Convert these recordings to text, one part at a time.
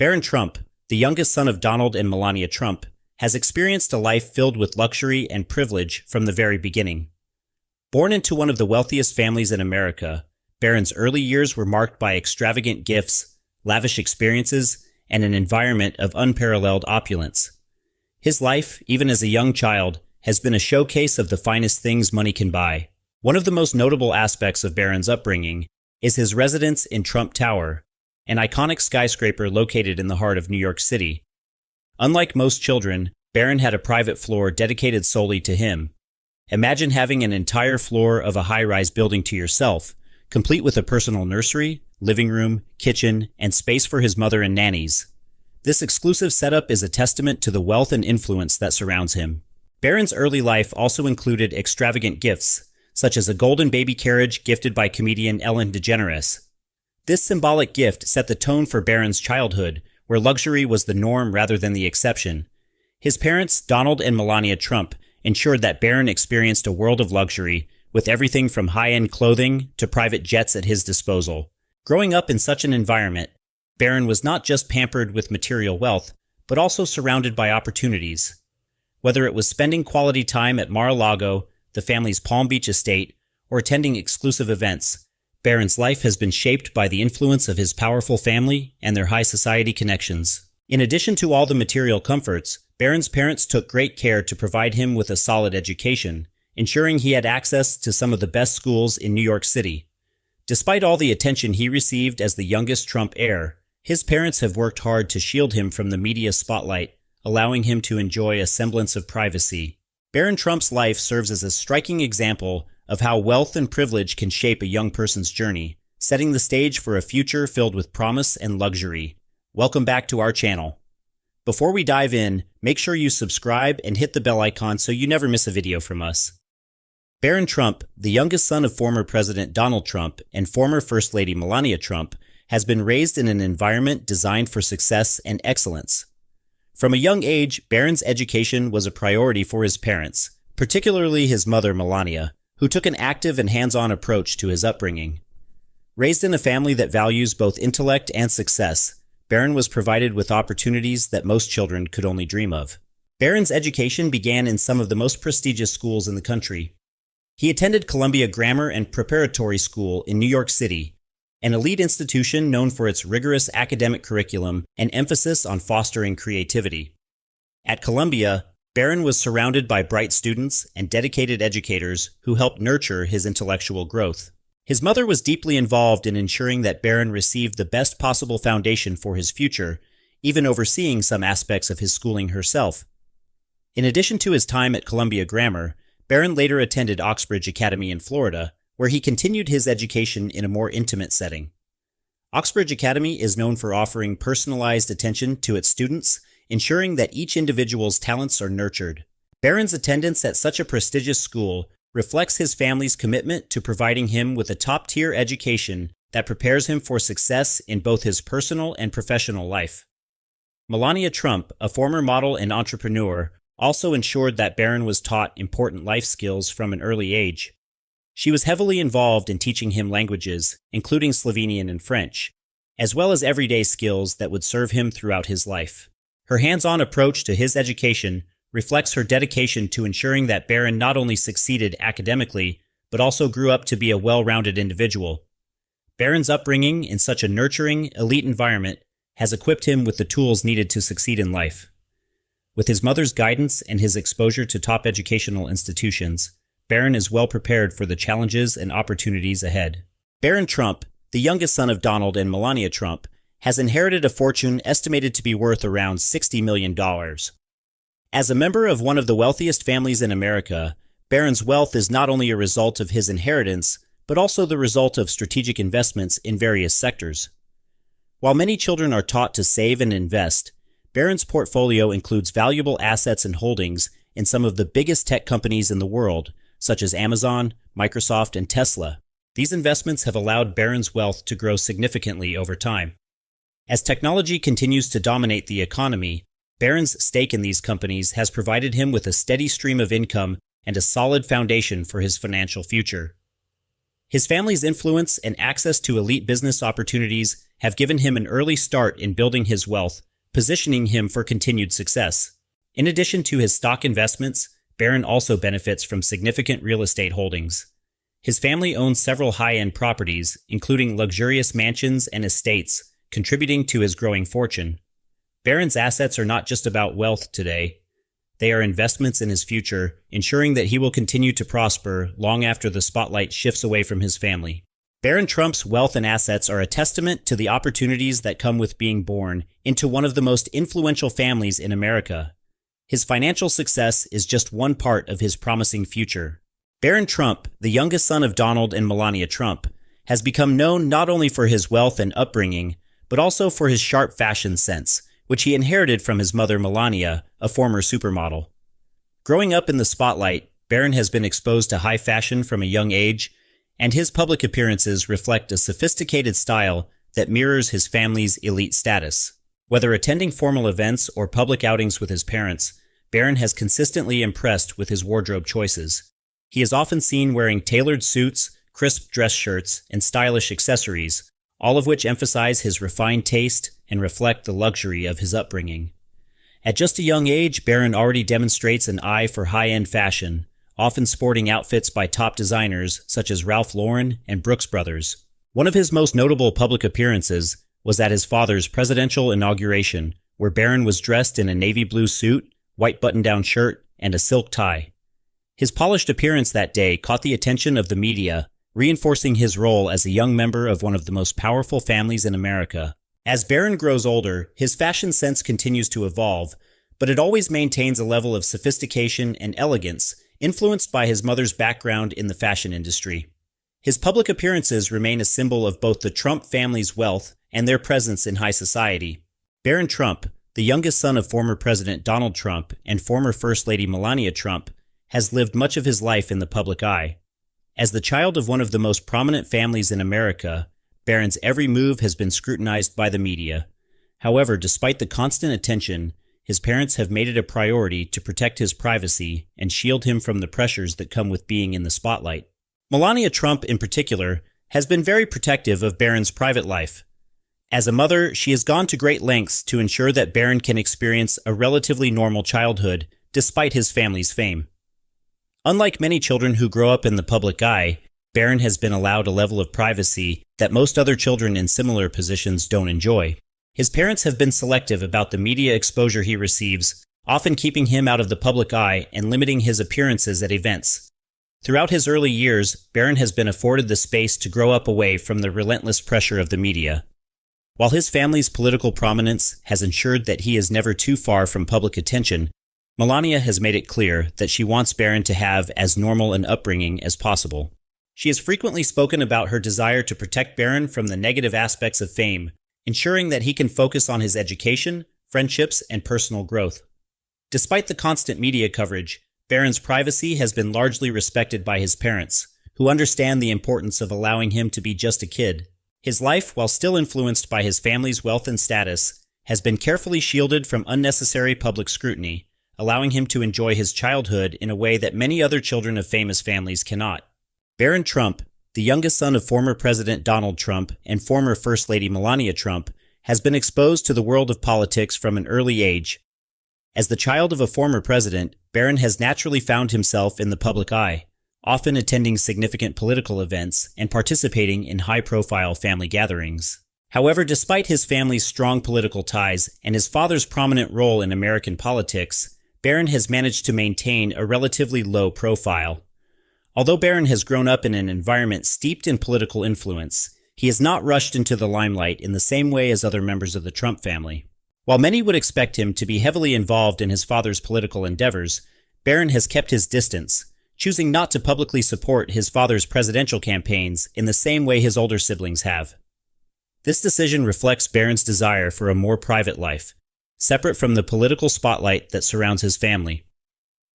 Barron Trump, the youngest son of Donald and Melania Trump, has experienced a life filled with luxury and privilege from the very beginning. Born into one of the wealthiest families in America, Barron's early years were marked by extravagant gifts, lavish experiences, and an environment of unparalleled opulence. His life, even as a young child, has been a showcase of the finest things money can buy. One of the most notable aspects of Barron's upbringing is his residence in Trump Tower, an iconic skyscraper located in the heart of New York City. Unlike most children, Barron had a private floor dedicated solely to him. Imagine having an entire floor of a high-rise building to yourself, complete with a personal nursery, living room, kitchen, and space for his mother and nannies. This exclusive setup is a testament to the wealth and influence that surrounds him. Barron's early life also included extravagant gifts, such as a golden baby carriage gifted by comedian Ellen DeGeneres. This symbolic gift set the tone for Barron's childhood, where luxury was the norm rather than the exception. His parents, Donald and Melania Trump, ensured that Barron experienced a world of luxury, with everything from high-end clothing to private jets at his disposal. Growing up in such an environment, Barron was not just pampered with material wealth, but also surrounded by opportunities. Whether it was spending quality time at Mar-a-Lago, the family's Palm Beach estate, or attending exclusive events, Barron's life has been shaped by the influence of his powerful family and their high society connections. In addition to all the material comforts, Barron's parents took great care to provide him with a solid education, ensuring he had access to some of the best schools in New York City. Despite all the attention he received as the youngest Trump heir, his parents have worked hard to shield him from the media spotlight, allowing him to enjoy a semblance of privacy. Barron Trump's life serves as a striking example of how wealth and privilege can shape a young person's journey, setting the stage for a future filled with promise and luxury. Welcome back to our channel. Before we dive in, make sure you subscribe and hit the bell icon so you never miss a video from us. Barron Trump, the youngest son of former President Donald Trump and former First Lady Melania Trump, has been raised in an environment designed for success and excellence. From a young age, Barron's education was a priority for his parents, particularly his mother Melania, who took an active and hands-on approach to his upbringing. Raised in a family that values both intellect and success, Barron was provided with opportunities that most children could only dream of. Barron's education began in some of the most prestigious schools in the country. He attended Columbia Grammar and Preparatory School in New York City, an elite institution known for its rigorous academic curriculum and emphasis on fostering creativity. At Columbia, Barron was surrounded by bright students and dedicated educators who helped nurture his intellectual growth. His mother was deeply involved in ensuring that Barron received the best possible foundation for his future, even overseeing some aspects of his schooling herself. In addition to his time at Columbia Grammar, Barron later attended Oxbridge Academy in Florida, where he continued his education in a more intimate setting. Oxbridge Academy is known for offering personalized attention to its students, ensuring that each individual's talents are nurtured. Barron's attendance at such a prestigious school reflects his family's commitment to providing him with a top-tier education that prepares him for success in both his personal and professional life. Melania Trump, a former model and entrepreneur, also ensured that Barron was taught important life skills from an early age. She was heavily involved in teaching him languages, including Slovenian and French, as well as everyday skills that would serve him throughout his life. Her hands-on approach to his education reflects her dedication to ensuring that Barron not only succeeded academically, but also grew up to be a well-rounded individual. Barron's upbringing in such a nurturing, elite environment has equipped him with the tools needed to succeed in life. With his mother's guidance and his exposure to top educational institutions, Barron is well prepared for the challenges and opportunities ahead. Barron Trump, the youngest son of Donald and Melania Trump, has inherited a fortune estimated to be worth around $60 million. As a member of one of the wealthiest families in America, Barron's wealth is not only a result of his inheritance, but also the result of strategic investments in various sectors. While many children are taught to save and invest, Barron's portfolio includes valuable assets and holdings in some of the biggest tech companies in the world, such as Amazon, Microsoft, and Tesla. These investments have allowed Barron's wealth to grow significantly over time. As technology continues to dominate the economy, Barron's stake in these companies has provided him with a steady stream of income and a solid foundation for his financial future. His family's influence and access to elite business opportunities have given him an early start in building his wealth, positioning him for continued success. In addition to his stock investments, Barron also benefits from significant real estate holdings. His family owns several high-end properties, including luxurious mansions and estates, contributing to his growing fortune. Barron's assets are not just about wealth today. They are investments in his future, ensuring that he will continue to prosper long after the spotlight shifts away from his family. Barron Trump's wealth and assets are a testament to the opportunities that come with being born into one of the most influential families in America. His financial success is just one part of his promising future. Barron Trump, the youngest son of Donald and Melania Trump, has become known not only for his wealth and upbringing, but also for his sharp fashion sense, which he inherited from his mother Melania, a former supermodel. Growing up in the spotlight, Barron has been exposed to high fashion from a young age, and his public appearances reflect a sophisticated style that mirrors his family's elite status. Whether attending formal events or public outings with his parents, Barron has consistently impressed with his wardrobe choices. He is often seen wearing tailored suits, crisp dress shirts, and stylish accessories, all of which emphasize his refined taste and reflect the luxury of his upbringing. At just a young age, Barron already demonstrates an eye for high-end fashion, often sporting outfits by top designers such as Ralph Lauren and Brooks Brothers. One of his most notable public appearances was at his father's presidential inauguration, where Barron was dressed in a navy blue suit, white button-down shirt, and a silk tie. His polished appearance that day caught the attention of the media, reinforcing his role as a young member of one of the most powerful families in America. As Barron grows older, his fashion sense continues to evolve, but it always maintains a level of sophistication and elegance, influenced by his mother's background in the fashion industry. His public appearances remain a symbol of both the Trump family's wealth and their presence in high society. Barron Trump, the youngest son of former President Donald Trump and former First Lady Melania Trump, has lived much of his life in the public eye. As the child of one of the most prominent families in America, Barron's every move has been scrutinized by the media. However, despite the constant attention, his parents have made it a priority to protect his privacy and shield him from the pressures that come with being in the spotlight. Melania Trump, in particular, has been very protective of Barron's private life. As a mother, she has gone to great lengths to ensure that Barron can experience a relatively normal childhood, despite his family's fame. Unlike many children who grow up in the public eye, Barron has been allowed a level of privacy that most other children in similar positions don't enjoy. His parents have been selective about the media exposure he receives, often keeping him out of the public eye and limiting his appearances at events. Throughout his early years, Barron has been afforded the space to grow up away from the relentless pressure of the media. While his family's political prominence has ensured that he is never too far from public attention, Melania has made it clear that she wants Barron to have as normal an upbringing as possible. She has frequently spoken about her desire to protect Barron from the negative aspects of fame, ensuring that he can focus on his education, friendships, and personal growth. Despite the constant media coverage, Barron's privacy has been largely respected by his parents, who understand the importance of allowing him to be just a kid. His life, while still influenced by his family's wealth and status, has been carefully shielded from unnecessary public scrutiny, allowing him to enjoy his childhood in a way that many other children of famous families cannot. Barron Trump, the youngest son of former President Donald Trump and former First Lady Melania Trump, has been exposed to the world of politics from an early age. As the child of a former president, Barron has naturally found himself in the public eye, often attending significant political events and participating in high-profile family gatherings. However, despite his family's strong political ties and his father's prominent role in American politics, Barron has managed to maintain a relatively low profile. Although Barron has grown up in an environment steeped in political influence, he has not rushed into the limelight in the same way as other members of the Trump family. While many would expect him to be heavily involved in his father's political endeavors, Barron has kept his distance, choosing not to publicly support his father's presidential campaigns in the same way his older siblings have. This decision reflects Barron's desire for a more private life, separate from the political spotlight that surrounds his family.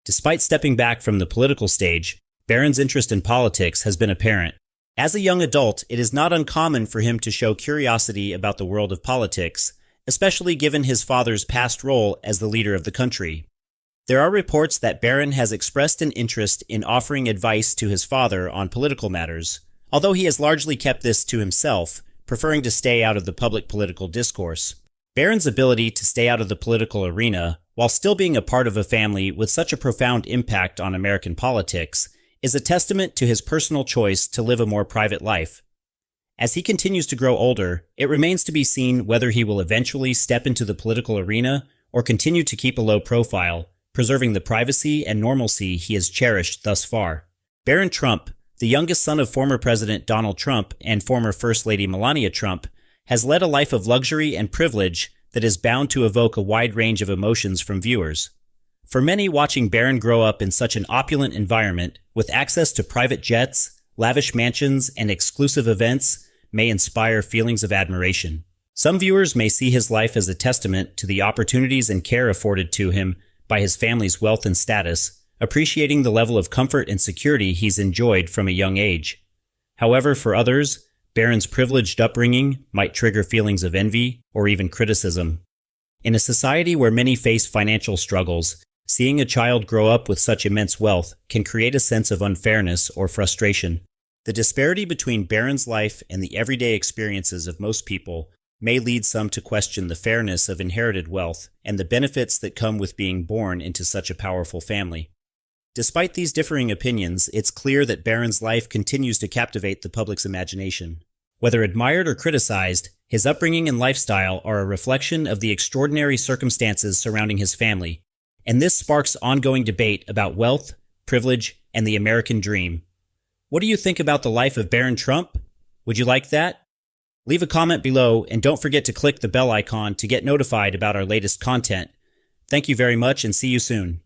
Despite stepping back from the political stage, Barron's interest in politics has been apparent. As a young adult, it is not uncommon for him to show curiosity about the world of politics, especially given his father's past role as the leader of the country. There are reports that Barron has expressed an interest in offering advice to his father on political matters, although he has largely kept this to himself, preferring to stay out of the public political discourse. Barron's ability to stay out of the political arena, while still being a part of a family with such a profound impact on American politics, is a testament to his personal choice to live a more private life. As he continues to grow older, it remains to be seen whether he will eventually step into the political arena or continue to keep a low profile, preserving the privacy and normalcy he has cherished thus far. Barron Trump, the youngest son of former President Donald Trump and former First Lady Melania Trump, has led a life of luxury and privilege that is bound to evoke a wide range of emotions from viewers. For many, watching Barron grow up in such an opulent environment, with access to private jets, lavish mansions, and exclusive events, may inspire feelings of admiration. Some viewers may see his life as a testament to the opportunities and care afforded to him by his family's wealth and status, appreciating the level of comfort and security he's enjoyed from a young age. However, for others, Barron's privileged upbringing might trigger feelings of envy or even criticism. In a society where many face financial struggles, seeing a child grow up with such immense wealth can create a sense of unfairness or frustration. The disparity between Barron's life and the everyday experiences of most people may lead some to question the fairness of inherited wealth and the benefits that come with being born into such a powerful family. Despite these differing opinions, it's clear that Barron's life continues to captivate the public's imagination. Whether admired or criticized, his upbringing and lifestyle are a reflection of the extraordinary circumstances surrounding his family, and this sparks ongoing debate about wealth, privilege, and the American dream. What do you think about the life of Barron Trump? Would you like that? Leave a comment below, and don't forget to click the bell icon to get notified about our latest content. Thank you very much, and see you soon.